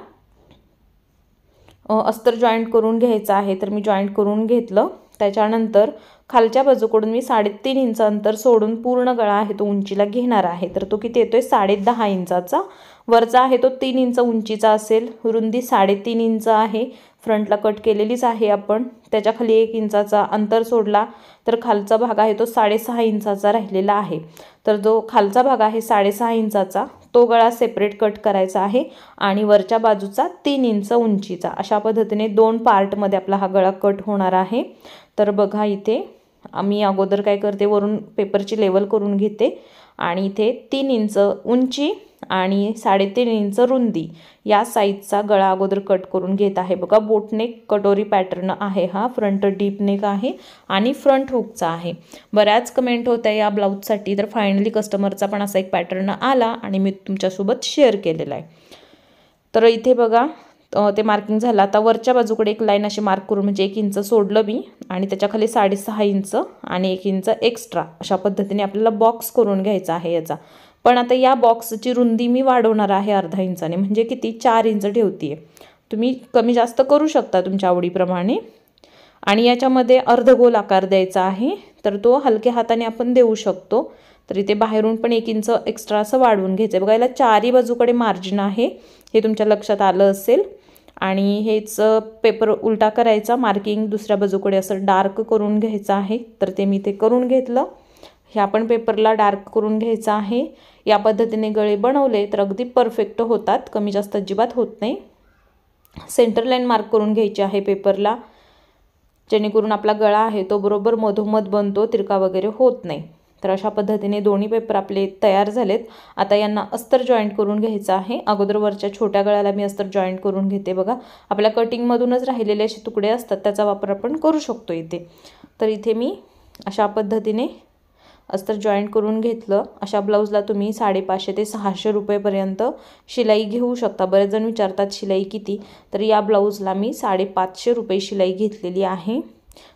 अस्तर जॉईंट करून घ्यायचं आहे, तर मी जॉईंट करून घेतलं। त्याच्यानंतर खालच्या बाजूकडून मी 3.5 इंच अंतर सोडून पूर्ण गळा आहे तो उंचीला घेणार आहे, तर तो किती येतोय 10.5 इंचाचा। वरचा आहे तो 3 इंच उंचीचा असेल, रुंदी 3.5 इंच आहे, फ्रंटला कट केलेलीच आहे आपण। त्याच्या खाली 1 इंचाचा अंतर सोडला तर खालचा भाग आहे तो 6.5 इंचाचा राहिलेला आहे। तर जो खालचा भाग आहे 6.5 इंचाचा तो गळा सेपरेट कट करायचा आहे आणि वरच्या बाजूचा 3 इंच उंचीचा, अशा पद्धतीने 2 पार्टमध्ये आपला हा गळा कट होणार आहे। तर बघा इथे आम्ही अगोदर काय करते, वरून पेपरची लेवल करून घेते आणि इथे 3 इंच उंची आणि 3.5 इंच रुंदी या साईजचा गळा अगोदर कट करून घेत आहे। बघा बोटनेक कटोरी पॅटर्न आहे हा, फ्रंट डीप नेक आहे आणि फ्रंट हुकचा आहे। बऱ्याच कमेंट होत्या या ब्लाऊजसाठी, तर फायनली कस्टमरचा पण असा एक पॅटर्न आला आणि मी तुमच्यासोबत शेअर केलेला आहे। तर इथे बघा ते मार्किंग झालं। आता वरच्या बाजूकडे एक लाईन अशी मार्क करून, म्हणजे 1 इंच सोडलं मी आणि त्याच्या खाली 6.5 इंच आणि 1 इंच एक्स्ट्रा, अशा पद्धतीने आपल्याला बॉक्स करून घ्यायचा आहे याचा। पण आता या बॉक्सची रुंदी मी वाढवणार आहे अर्धा इंचाने, म्हणजे किती 4 इंच ठेवते। तुम्ही कमी जास्त करू शकता तुमच्या आवडीप्रमाणे। आणि याच्यामध्ये अर्धगोल आकार द्यायचा आहे, तर तो हलक्या हाताने आपण देऊ शकतो। तर इथे बाहेरून पण 1 इंच एक्स्ट्रा असं वाढवून घ्यायचं। बघा याला 4ही बाजूकडे मार्जिन आहे, हे तुमच्या लक्षात आलं असेल। आणि हेच पेपर उलटा करायचा, मार्किंग दुसऱ्या बाजूकडे असं डार्क करून घ्यायचं आहे, तर ते मी ते करून घेतलं। ह्या पण पेपरला डार्क करून घ्यायचं आहे। या पद्धतीने गळे बनवले तर अगदी परफेक्ट होतात, कमी जास्त अजिबात होत नाही। सेंटर लाईन मार्क करून घ्यायची आहे पेपरला, जेणेकरून आपला गळा आहे तो बरोबर मधोमध बनतो, तिरका वगैरे होत नाही। तर अशा पद्धतीने दोन्ही पेपर आपले तयार झालेत। आता यांना अस्तर जॉईंट करून घ्यायचं आहे। अगोदर वरच्या छोट्या गळ्याला मी अस्तर जॉईंट करून घेते। बघा आपल्या कटिंगमधूनच राहिलेले असे तुकडे असतात, त्याचा वापर आपण करू शकतो इथे। तर इथे मी अशा पद्धतीने अस्तर जॉईंट करून घेतलं। अशा ब्लाऊजला तुम्ही 550 ते 600 रुपयेपर्यंत शिलाई घेऊ शकता। बरेच जण विचारतात शिलाई किती, तर या ब्लाऊजला मी 550 रुपये शिलाई घेतलेली आहे।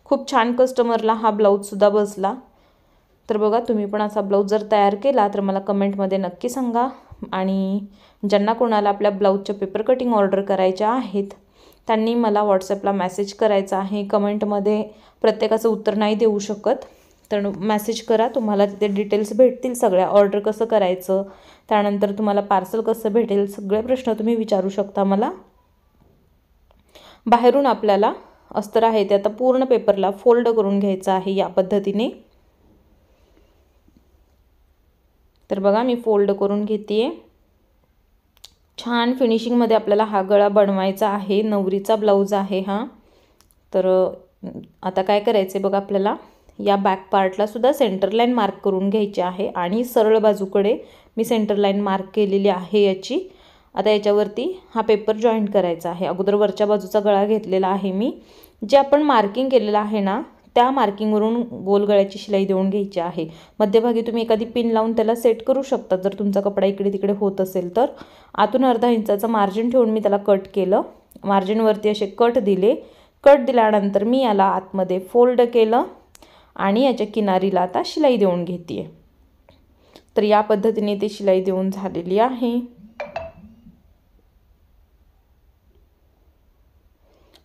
खूप छान कस्टमरला हा ब्लाऊजसुद्धा बसला। तर बघा तुम्ही पण असा ब्लाऊज जर तयार केला तर मला कमेंटमध्ये नक्की सांगा। आणि ज्यांना कोणाला आपल्या ब्लाऊजच्या पेपर कटिंग ऑर्डर करायच्या आहेत त्यांनी मला व्हॉट्सॲपला मेसेज करायचा आहे. कमेंटमध्ये प्रत्येकाचं उत्तर नाही देऊ शकत, तर मेसेज करा, तुम्हाला तिथे डिटेल्स भेटतील सगळ्या. ऑर्डर कसं करायचं, त्यानंतर तुम्हाला पार्सल कसं भेटेल, सगळे प्रश्न तुम्ही विचारू शकता मला. बाहेरून आपल्याला अस्तर आहे ते आता पूर्ण पेपरला फोल्ड करून घ्यायचं आहे या पद्धतीने. तर बघा मी फोल्ड करून घेते. छान फिनिशिंगमध्ये आपल्याला हा गळा बनवायचा आहे. नवरीचा ब्लाऊज आहे हा. तर आता काय करायचं आहे बघा, आपल्याला या बॅक पार्टला सुद्धा सेंटर लाईन मार्क करून घ्यायची आहे आणि सरळ बाजूकडे मी सेंटर लाईन मार्क केलेली आहे याची. आता याच्यावरती हा पेपर जॉईंट करायचा आहे. अगोदर वरच्या बाजूचा गळा घेतलेला आहे मी. जे आपण मार्किंग केलेलं आहे ना, त्या मार्किंगवरून गोल गळ्याची शिलाई देऊन घ्यायची आहे. मध्यभागी तुम्ही एखादी पिन लावून त्याला सेट करू शकता जर तुमचा कपडा इकडे तिकडे होत असेल तर. आतून अर्धा इंचाचं मार्जिन ठेवून मी त्याला कट केलं. मार्जिनवरती असे कट दिले. कट दिल्यानंतर मी याला आतमध्ये फोल्ड केलं आणि याच्या किनारीला आता शिलाई देऊन घेते. तर या पद्धतीने ती शिलाई देऊन झालेली आहे.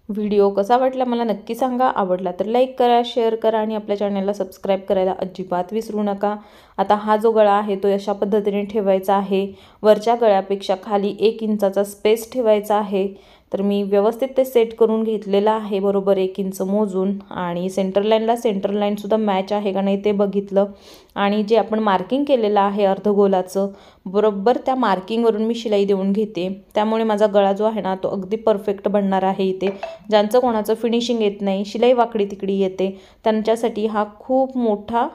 व्हिडिओ कसा वाटला मला नक्की सांगा. आवडला तर लाईक करा, शेअर करा आणि आपल्या चॅनलला सबस्क्राईब करायला अजिबात विसरू नका. आता हा जो गळा आहे तो अशा पद्धतीने ठेवायचा आहे. वरच्या गळ्यापेक्षा खाली 1 इंचाचा स्पेस ठेवायचा आहे. तर मी व्यवस्थित ते सेट करून घेतलेलं आहे बरोबर 1 इंच मोजून. आणि सेंटर लाईनसुद्धा मॅच आहे का नाही ते बघितलं. आणि जे आपण मार्किंग केलेलं आहे अर्धगोलाचं, बरोबर त्या मार्किंगवरून मी शिलाई देऊन घेते. त्यामुळे माझा गळा जो आहे ना तो अगदी परफेक्ट बनणार आहे. इथे ज्यांचं कोणाचं फिनिशिंग येत नाही, शिलाई वाकडी तिकडी येते, त्यांच्यासाठी हा खूप मोठा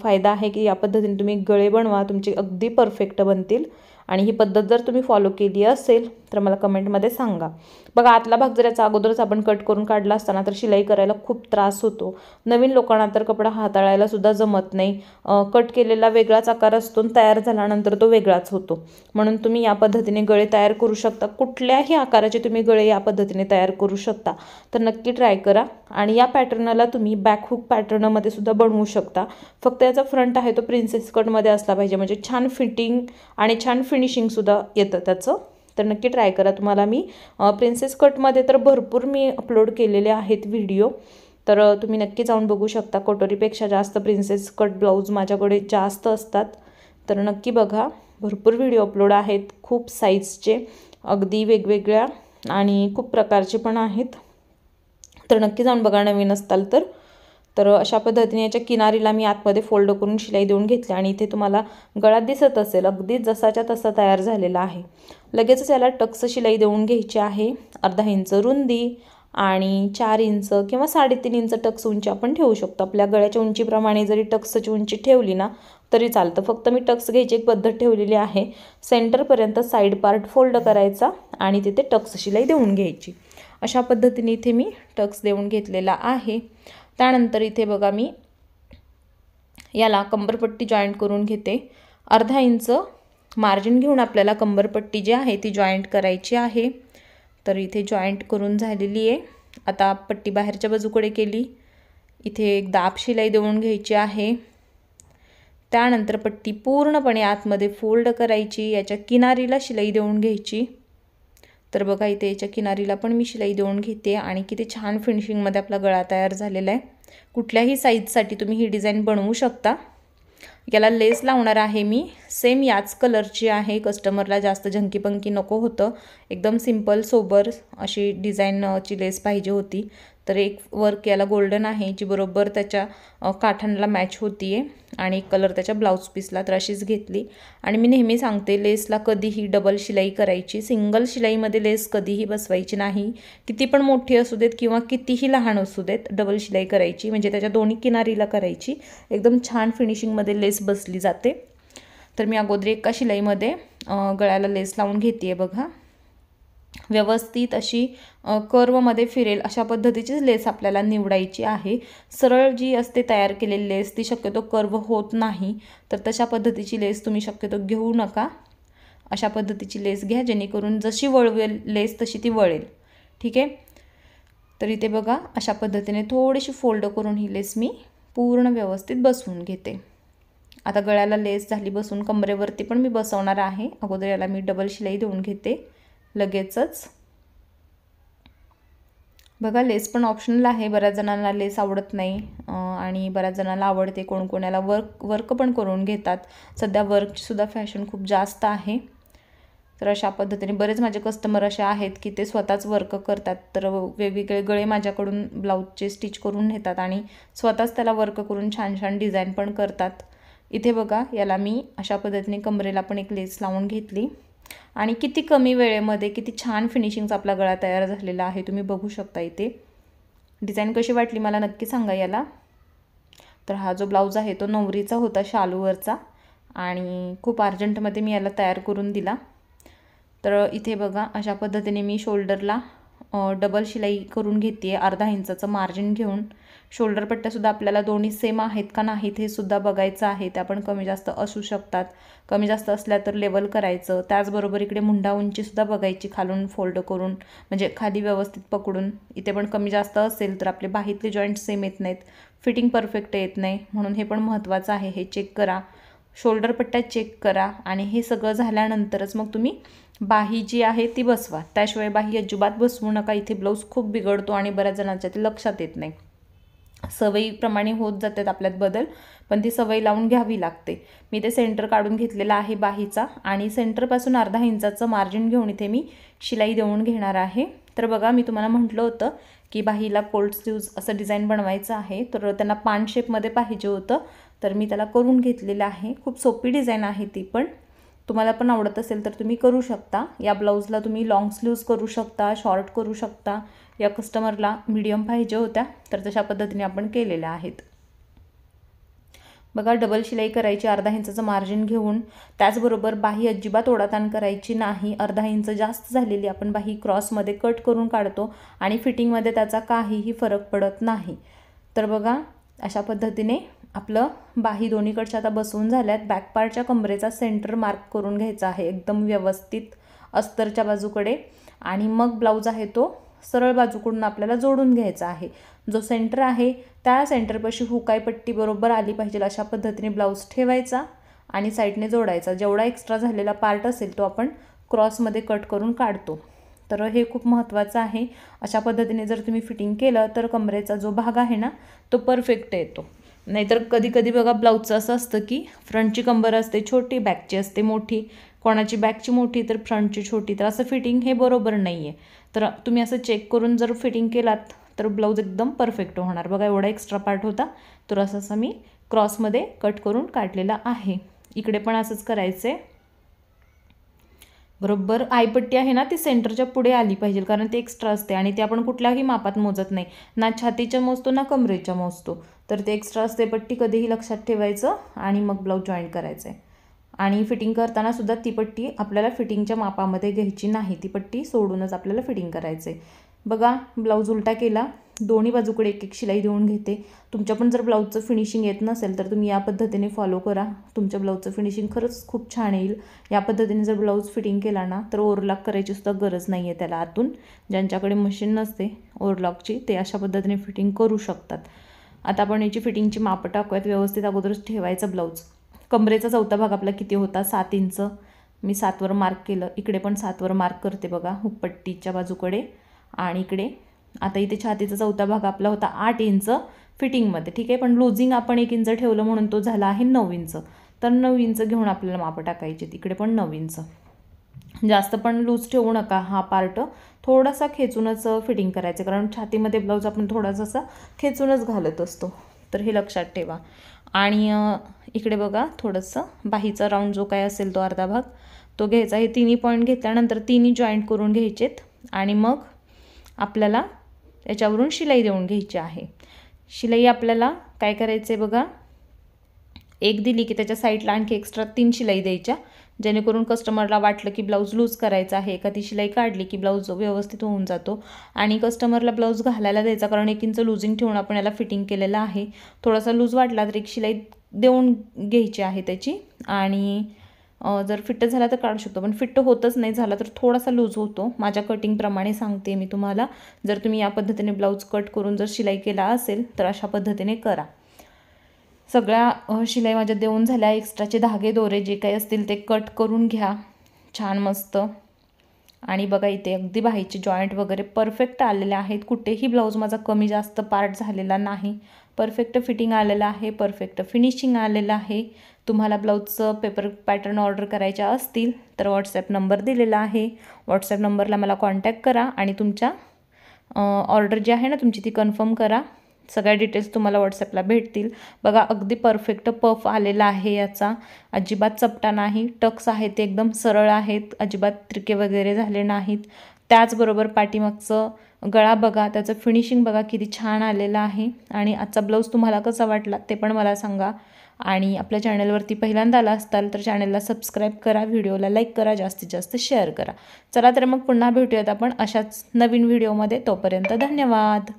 फायदा आहे की या पद्धतीने तुम्ही गळे बनवा, तुमचे अगदी परफेक्ट बनतील. आणि ही पद्धत जर तुम्ही फॉलो केली असेल तर मला कमेंटमध्ये सांगा. बघा आतला भाग जर याचा अगोदरच आपण कट करून काढला असताना तर शिलाई करायला खूप त्रास होतो. नवीन लोकांना तर कपडा हाताळायला सुद्धा जमत नाही. कट केलेला वेगळाच आकार असतो, तयार झाल्यानंतर तो वेगळाच होतो. म्हणून तुम्ही या पद्धतीने गळे तयार करू शकता. कुठल्याही आकाराचे तुम्ही गळे या पद्धतीने तयार करू शकता. तर नक्की ट्राय करा. आणि या पॅटर्नला तुम्ही बॅक हुक पॅटर्नमध्ये सुद्धा बनवू शकता. फक्त याचा फ्रंट आहे तो प्रिन्सेस कटमध्ये असला पाहिजे, म्हणजे छान फिटिंग आणि छान फिनिशिंगसुद्धा येतं त्याचं. तर नक्की ट्राय करा. तुम्हाला मी प्रिन्सेस कटमध्ये तर भरपूर मी अपलोड केलेले आहेत व्हिडिओ, तर तुम्ही नक्की जाऊन बघू शकता. कटोरीपेक्षा जास्त प्रिन्सेस कट ब्लाऊज माझ्याकडे जास्त असतात, तर नक्की बघा. भरपूर व्हिडिओ अपलोड आहेत, खूप साईजचे, अगदी वेगवेगळ्या आणि खूप प्रकारचे पण आहेत. तर नक्की जाऊन बघा नवीन असताल तर. तर अशा पद्धतीने याच्या किनारीला मी आतमध्ये फोल्ड करून शिलाई देऊन घेतली. आणि इथे तुम्हाला गळा दिसत असेल अगदी जसाच्या तसा तयार झालेला आहे. लगेचच याला टक्स शिलाई देऊन घ्यायची आहे. अर्धा इंच रुंदी आणि 4 इंच किंवा 3.5 इंच टक्स उंची आपण ठेवू शकतो. आपल्या गळ्याच्या उंचीप्रमाणे जरी टक्सची उंची ठेवली ना तरी चालतं. फक्त मी टक्स घ्यायची एक पद्धत ठेवलेली आहे. सेंटरपर्यंत साईड पार्ट फोल्ड करायचा आणि तिथे टक्स शिलाई देऊन घ्यायची. अशा पद्धतीने इथे मी टक्स देऊन घेतलेला आहे. त्यानंतर इथे बघा मी याला कंबरपट्टी जॉईंट करून घेते. अर्धा इंच मार्जिन घेऊन आपल्याला कंबरपट्टी जी आहे ती जॉईंट करायची आहे. तर इथे जॉईंट करून झालेली आहे. आता पट्टी बाहेरच्या बाजूकडे केली. इथे एक दाब शिलाई देऊन घ्यायची आहे. त्यानंतर पट्टी पूर्णपणे आतमध्ये फोल्ड करायची. याच्या किनारीला शिलाई देऊन घ्यायची. तर बघा इथे याच्या किनारीला पण मी शिलाई देऊन घेते. आणि किती छान फिनिशिंगमध्ये आपला गळा तयार झालेला आहे. कुठल्याही साईजसाठी तुम्ही ही डिझाईन बनवू शकता. याला लेस लावणार आहे मी, सेम याच कलरची आहे. कस्टमरला जास्त झंकीपंकी नको होतं, एकदम सिंपल सोबर अशी डिझाईनची लेस पाहिजे होती. तर एक वर्क याला गोल्डन आहे जी बरोबर त्याच्या काठांना मॅच होती आहे. आणि एक कलर त्याच्या ब्लाऊज पीसला, तर अशीच घेतली. आणि मी नेहमी सांगते लेसला कधीही डबल शिलाई करायची, सिंगल शिलाईमध्ये लेस कधीही बसवायची नाही. किती पण मोठी असू देत किंवा कितीही लहान असू देत, डबल शिलाई करायची, म्हणजे त्याच्या दोन्ही किनारीला करायची. एकदम छान फिनिशिंगमध्ये लेस बसली जाते. तर मी अगोदर एका शिलाईमध्ये गळ्याला लेस लावून घेते बघा. व्यवस्थित अशी कर्वमध्ये फिरेल अशा पद्धतीची लेस आपल्याला निवडायची आहे. सरळ जी असते तयार केलेली लेस ती शक्यतो कर्व होत नाही, तर तशा पद्धतीची लेस तुम्ही शक्यतो घेऊ नका. अशा पद्धतीची लेस घ्या जेणेकरून जशी वळवेल लेस तशी ती वळेल. ठीक आहे. तर इथे बघा अशा पद्धतीने थोडीशी फोल्ड करून ही लेस मी पूर्ण व्यवस्थित बसवून घेते. आता गळ्याला लेस झाली बसून, कमरेवरती पण मी बसवणार आहे. अगोदर याला मी डबल शिलाई देऊन घेते लगेचच. बघा लेस पण ऑप्शनल आहे. बऱ्याच जणांना लेस आवडत नाही आणि बऱ्याच जणांना आवडते. कोणकोणाला वर्क पण करून घेतात. सध्या वर्कसुद्धा फॅशन खूप जास्त आहे. तर अशा पद्धतीने बरेच माझे कस्टमर असे आहेत की ते स्वतःच वर्क करतात. तर वेगवेगळे गळे माझ्याकडून ब्लाऊजचे स्टिच करून नेतात आणि स्वतःच त्याला वर्क करून छान छान डिझाईन पण करतात. इथे बघा याला मी अशा पद्धतीने कमरेला पण एक लेस लावून घेतली आणि किती कमी वेळेमध्ये किती छान फिनिशिंगचा आपला गळा तयार झालेला आहे. तुम्ही बघू शकता इथे. डिझाईन कशी वाटली मला नक्की सांगा याला. तर हा जो ब्लाऊज आहे तो नवरीचा होता शालूवरचा आणि खूप अर्जंटमध्ये मी याला तयार करून दिला. तर इथे बघा अशा पद्धतीने मी शोल्डरला डबल शिलाई करून घेते आहे. अर्धा इंचाचं मार्जिन घेऊन. शोल्डर पट्ट्यासुद्धा आपल्याला दोन्ही सेम आहेत का नाहीत हे सुद्धा बघायचं आहे. त्या पण कमी जास्त असू शकतात. कमी जास्त असल्या तर लेवल करायचं. त्याचबरोबर इकडे मुंडा उंचीसुद्धा बघायची खालून फोल्ड करून, म्हणजे खाली व्यवस्थित पकडून. इथे पण कमी जास्त असेल तर आपले बाहीतले जॉईंट सेम येत नाहीत, फिटिंग परफेक्ट येत नाही. म्हणून हे पण महत्त्वाचं आहे. हे चेक करा. शोल्डर पट्ट्या चेक करा आणि हे सगळं झाल्यानंतरच मग तुम्ही बाही जी आहे ती बसवा. त्याशिवाय बाही अजिबात बसवू नका. इथे ब्लाऊज खूप बिघडतो आणि बऱ्याच जणांच्या ते लक्षात येत नाही. सवयीप्रमाणे होत जातात आपल्यात बदल, पण ती सवय लावून घ्यावी लागते. मी ते सेंटर काढून घेतलेला आहे बाहीचा आणि सेंटरपासून अर्धा इंचाचं मार्जिन घेऊन इथे मी शिलाई देऊन घेणार आहे. तर बघा मी तुम्हाला म्हटलं होतं की बाहीला कोल्ड स्लीव्ज असं डिझाईन बनवायचं आहे. तर त्यांना पान शेपमध्ये पाहिजे होतं, तर मी त्याला करून घेतलेलं आहे. खूप सोपी डिझाईन आहे ती पण. तुम्हाला पण आवडत असेल तर तुम्ही करू शकता. या ब्लाऊजला तुम्ही लॉंग स्लीव्ज करू शकता, शॉर्ट करू शकता. या कस्टमरला मीडियम पाहिजे होत्या तर तशा पद्धतीने आपण केलेल्या आहेत. बघा डबल शिलाई करायची अर्धा इंचाचं मार्जिन घेऊन. त्याचबरोबर बाही अजिबात ओढाताण करायची नाही. अर्धा इंच जास्त झालेली आपण बाही क्रॉसमध्ये कट करून काढतो आणि फिटिंगमध्ये त्याचा काहीही फरक पडत नाही. तर बघा अशा पद्धतीने आपलं बाही दोन्हीकडच्या आता बसवून झाल्यात. बॅक पार्टच्या कमरेचा सेंटर मार्क करून घ्यायचा आहे एकदम व्यवस्थित अस्तरच्या बाजूकडे आणि मग ब्लाऊज आहे तो सरळ बाजूकडून आपल्याला जोडून घ्यायचा आहे. जो सेंटर आहे त्या सेंटरपाशी हुकाई पट्टी बरोबर आली पाहिजे अशा पद्धतीने ब्लाऊज ठेवायचा आणि साईडने जोडायचा. जेवढा एक्स्ट्रा झालेला पार्ट असेल तो आपण क्रॉसमध्ये कट करून काढतो. तर हे खूप महत्त्वाचं आहे. अशा पद्धतीने जर तुम्ही फिटिंग केलं तर कमरेचा जो भाग आहे ना तो परफेक्ट येतो. नाहीतर कधी कधी बघा ब्लाऊजचं असं असतं की फ्रंटची कंबर असते छोटी, बॅकची असते मोठी. कोणाची बॅकची मोठी तर फ्रंटची छोटी. तर असं फिटिंग हे बरोबर नाही आहे. तर तुम्ही असं चेक करून जर फिटिंग केलात तर ब्लाऊज एकदम परफेक्ट होणार. बघा एवढा एक्स्ट्रा पार्ट होता तर असं मी क्रॉसमध्ये कट करून काढलेला आहे. इकडे पण असंच करायचं आहे. बरोबर आईपट्टी आहे ना ती सेंटरच्या पुढे आली पाहिजे, कारण ती एक्स्ट्रा असते आणि ते आपण कुठल्याही मापात मोजत नाही. ना छातीच्या मोजतो ना कमरेच्या मोजतो. तर ते एक्स्ट्रा असते पट्टी कधीही लक्षात ठेवायचं आणि मग ब्लाऊज जॉईन करायचं आहे. आणि फिटिंग करताना सुद्धा ती पट्टी आपल्याला फिटिंगच्या मापामध्ये घ्यायची नाही. ती पट्टी सोडूनच आपल्याला फिटिंग करायचं आहे. बघा ब्लाऊज उलटा केला, दोन्ही बाजूकडे एक एक शिलाई देऊन घेते. तुमच्या पण जर ब्लाऊजचं फिनिशिंग येत नसेल तर तुम्ही या पद्धतीने फॉलो करा. तुमच्या ब्लाऊजचं फिनिशिंग खरंच खूप छान येईल. या पद्धतीने जर ब्लाऊज फिटिंग केला ना तर ओव्हरलॉक करायची सुद्धा गरज नाही आहे त्याला. आतून ज्यांच्याकडे मशीन नसते ओव्हरलॉकची ते अशा पद्धतीने फिटिंग करू शकतात. आता आपण याची फिटिंगची मापं टाकूयात. व्यवस्थित अगोदरच ठेवायचं ब्लाऊज. कमरेचा चौथा भाग आपला किती होता 7 इंच. मी 7वर मार्क केलं. इकडे पण 7वर मार्क करते बघा हुकपट्टीच्या बाजूकडे. आणि इकडे आता इथे छातीचा चौथा भाग आपला होता 8 इंच फिटिंगमध्ये. ठीक आहे, पण लूजिंग आपण 1 इंच ठेवलं म्हणून तो झाला आहे 9 इंच. तर 9 इंच घेऊन आपल्याला मापं टाकायचे. इकडे पण 9 इंच. जास्त पण लूज ठेवू नका. हा पार्ट थोडासा खेचूनच फिटिंग करायचं, कारण छातीमध्ये ब्लाऊज आपण थोडासा खेचूनच घालत असतो. तर हे लक्षात ठेवा. आणि इकडे बघा थोडंसं बाहीचा राऊंड जो काय असेल तो अर्धा भाग तो घ्यायचा. हे तिन्ही पॉईंट घेतल्यानंतर तिन्ही जॉईंट करून घ्यायचेत आणि मग आपल्याला याच्यावरून शिलाई देऊन घ्यायची आहे. शिलाई आपल्याला काय करायचं आहे बघा, एक दिली की त्याच्या साईडला आणखी एक्स्ट्रा 3 शिलाई द्यायच्या, जेणेकरून कस्टमरला वाटलं की ब्लाऊज लूज करायचा आहे. एखादी शिलाई काढली की ब्लाऊज व्यवस्थित होऊन जातो. आणि कस्टमरला ब्लाऊज घालायला द्यायचा, कारण 1 इंच लूजिंग ठेवून आपण याला फिटिंग केलेलं आहे. थोडासा लूज वाटला तर एक शिलाई देऊन घ्यायची आहे त्याची. आणि जर फिट झाला तर काढू शकतो, पण फिट होतच नाही झाला तर थोडासा लूज होतो. माझ्या कटिंगप्रमाणे सांगते मी तुम्हाला. जर तुम्ही या पद्धतीने ब्लाऊज कट करून जर शिलाई केला असेल तर अशा पद्धतीने करा. सगळ्या शिलाई माझ्या देऊन झाल्या. एक्स्ट्राचे धागे दोरे जे काही असतील ते कट करून घ्या छान मस्त. आणि बघा इथे अगदी बाहीचे जॉईंट वगैरे परफेक्ट आलेले आहेत, कुठेही ब्लाऊज माझा कमी जास्त पार्ट झालेला नाही, परफेक्ट फिटिंग आलेलं आहे, परफेक्ट फिनिशिंग आलेलं आहे. तुम्हाला ब्लाऊजचं पेपर पॅटर्न ऑर्डर करायच्या असतील तर व्हॉट्सॲप नंबर दिलेला आहे, व्हॉट्सॲप नंबरला मला कॉन्टॅक्ट करा आणि तुमच्या ऑर्डर जी आहे ना तुमची ती कन्फर्म करा. सगळ्या डिटेल्स तुम्हाला व्हॉट्सॲपला भेटतील. बघा अगदी परफेक्ट पफ आलेला आहे, याचा अजिबात चपटा नाही, टक्स आहेत ते एकदम सरळ आहेत, अजिबात त्रिके वगैरे झाले नाहीत. त्याचबरोबर पाठीमागचं गळा बघा, त्याचं फिनिशिंग बघा किती छान आलेलं आहे. आणि आजचा ब्लाऊज तुम्हाला कसा वाटला ते पण मला सांगा. आणि आपल्या चॅनलवरती पहिल्यांदा आला असाल तर चॅनलला सबस्क्राईब करा, व्हिडिओला लाईक करा, जास्तीत जास्त शेअर करा. चला तर मग पुन्हा भेटूयात आपण अशाच नवीन व्हिडिओमध्ये. तोपर्यंत धन्यवाद.